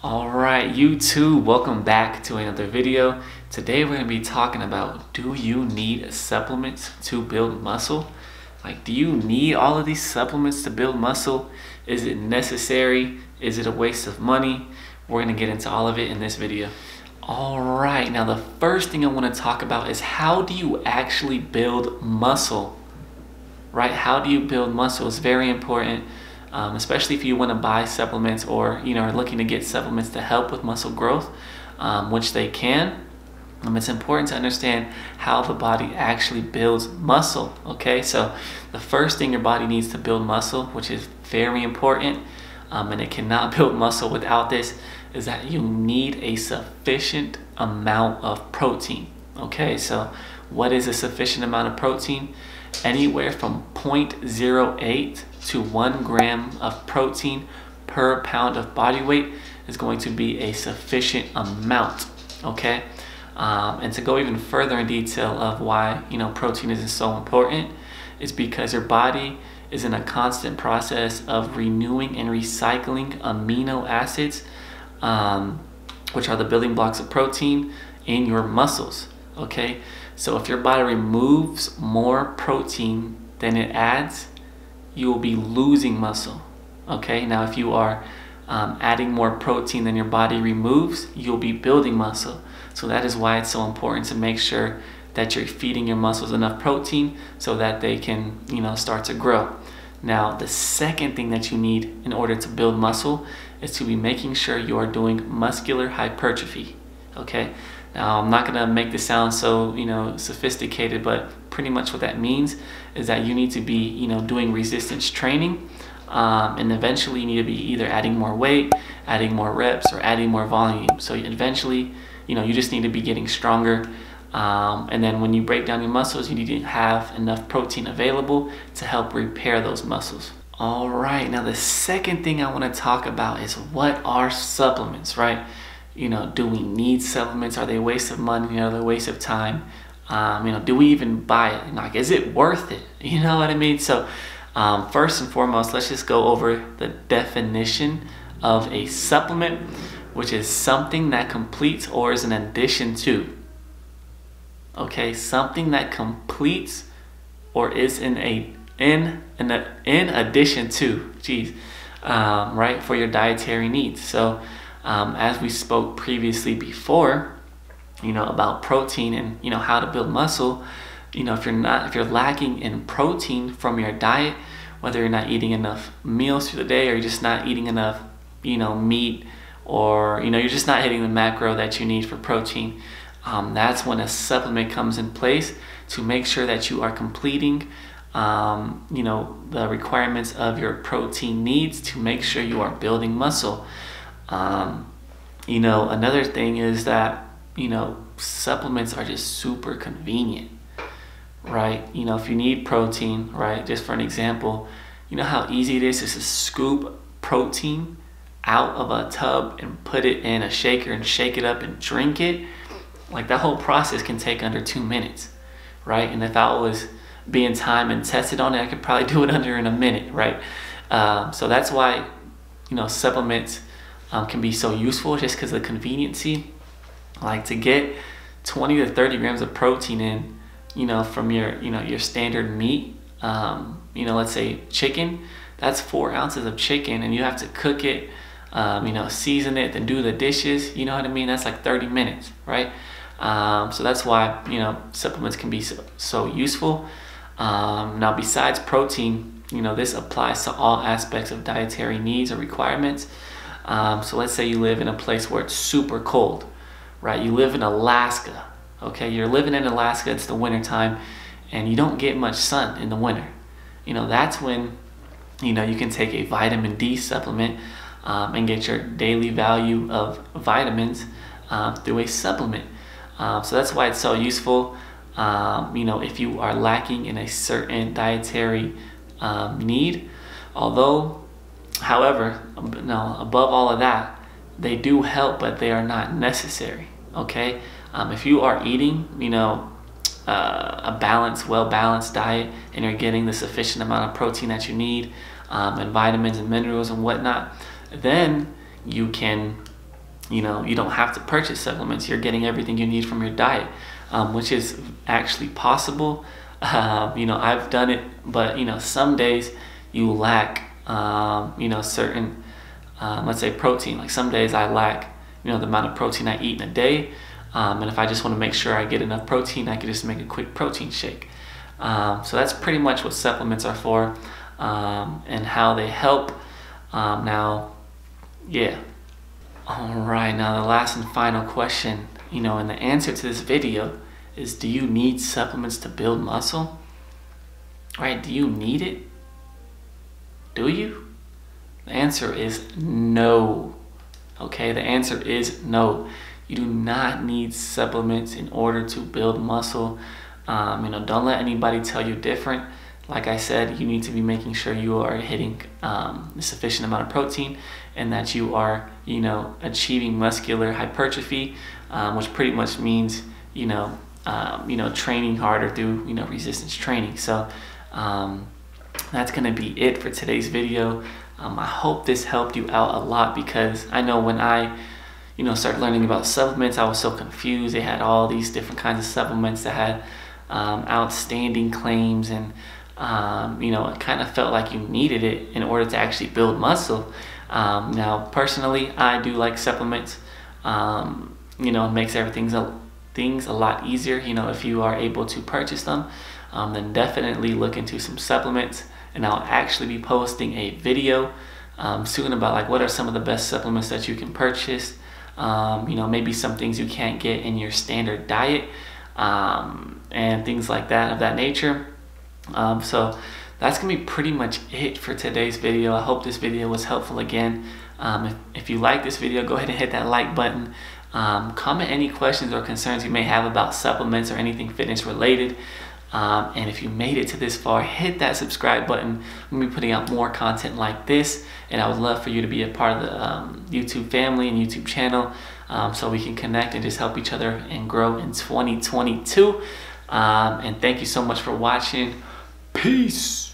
Alright, YouTube, welcome back to another video. Today we're going to be talking about, do you need supplements to build muscle? Like, do you need all of these supplements to build muscle? Is it necessary? Is it a waste of money? We're going to get into all of it in this video. Alright, now the first thing I want to talk about is, how do you actually build muscle? Right? How do you build muscle? It's very important. Especially if you want to buy supplements or are looking to get supplements to help with muscle growth, which they can. It's important to understand how the body actually builds muscle. Okay, so the first thing your body needs to build muscle, which is very important, and it cannot build muscle without this, is that you need a sufficient amount of protein. Okay, so what is a sufficient amount of protein? Anywhere from 0.08 to 1 gram of protein per pound of body weight is going to be a sufficient amount. Okay, and to go even further in detail of why protein is so important, is because your body is in a constant process of renewing and recycling amino acids, which are the building blocks of protein in your muscles. Okay, so if your body removes more protein than it adds, you will be losing muscle. Okay, now if you are adding more protein than your body removes, you'll be building muscle. So that is why it's so important to make sure that you're feeding your muscles enough protein so that they can start to grow. Now the second thing that you need in order to build muscle is to be making sure you are doing muscular hypertrophy. Okay, now I'm not gonna make this sound so sophisticated, but pretty much what that means is that you need to be doing resistance training, and eventually you need to be either adding more weight, adding more reps, or adding more volume. So eventually you just need to be getting stronger, and then when you break down your muscles, you need to have enough protein available to help repair those muscles. All right, now the second thing I want to talk about is, what are supplements, right? Do we need supplements? Are they a waste of money? Are they a waste of time? Do we even buy it? Like, is it worth it? You know what I mean? So first and foremost, let's just go over the definition of a supplement, which is something that completes or is an addition to. Okay, something that completes or is in addition to, right, for your dietary needs. So as we spoke previously before, about protein and how to build muscle, if you're lacking in protein from your diet, whether you're not eating enough meals through the day, or you're just not eating enough meat, or you're just not hitting the macro that you need for protein, that's when a supplement comes in place to make sure that you are completing the requirements of your protein needs to make sure you are building muscle. Another thing is that supplements are just super convenient, right? If you need protein, right, just for an example, how easy it is just to scoop protein out of a tub and put it in a shaker and shake it up and drink it. Like, that whole process can take under 2 minutes, right? And if I was being time and tested on it, I could probably do it in a minute, right? So that's why supplements can be so useful, just because of the conveniency. Like, to get 20 to 30 grams of protein in, from your standard meat, let's say chicken, that's 4 ounces of chicken, and you have to cook it, season it, then do the dishes. You know what I mean? That's like 30 minutes, right? So that's why supplements can be so useful. Now, besides protein, this applies to all aspects of dietary needs or requirements. So let's say you live in a place where it's super cold, right? You live in Alaska, okay? You're living in Alaska, it's the winter time, and you don't get much sun in the winter. That's when, you can take a vitamin D supplement, and get your daily value of vitamins through a supplement. So that's why it's so useful. If you are lacking in a certain dietary need. However, above all of that, they do help, but they are not necessary. Okay, if you are eating a well-balanced diet, and you're getting the sufficient amount of protein that you need, and vitamins and minerals and whatnot, then you can you know, you don't have to purchase supplements. You're getting everything you need from your diet, which is actually possible. You know, I've done it, but you know, some days you lack, you know, certain, let's say protein. Like some days I lack, you know, the amount of protein I eat in a day. And if I just want to make sure I get enough protein, I can just make a quick protein shake. So that's pretty much what supplements are for, and how they help. Now, yeah. All right, now the last and final question, you know, and the answer to this video is, do you need supplements to build muscle? Right, do you need it? Do you? The answer is no. Okay, the answer is no. You do not need supplements in order to build muscle. You know, don't let anybody tell you different. Like I said, you need to be making sure you are hitting a sufficient amount of protein, and that you are, you know, achieving muscular hypertrophy, which pretty much means, you know, training harder through, you know, resistance training. So that's gonna be it for today's video. I hope this helped you out a lot, because I know when I, you know, started learning about supplements, I was so confused. They had all these different kinds of supplements that had outstanding claims, and you know, it kind of felt like you needed it in order to actually build muscle. Now, personally, I do like supplements. You know, it makes things a lot easier. You know, if you are able to purchase them, then definitely look into some supplements. And I'll actually be posting a video soon about like what are some of the best supplements that you can purchase. You know, maybe some things you can't get in your standard diet, and things like that, of that nature. So that's gonna be pretty much it for today's video. I hope this video was helpful again. If you like this video, go ahead and hit that like button. Comment any questions or concerns you may have about supplements or anything fitness related. And if you made it to this far, hit that subscribe button. I'm gonna be putting out more content like this, and I would love for you to be a part of the YouTube family and YouTube channel, so we can connect and just help each other and grow in 2022. And thank you so much for watching. Peace.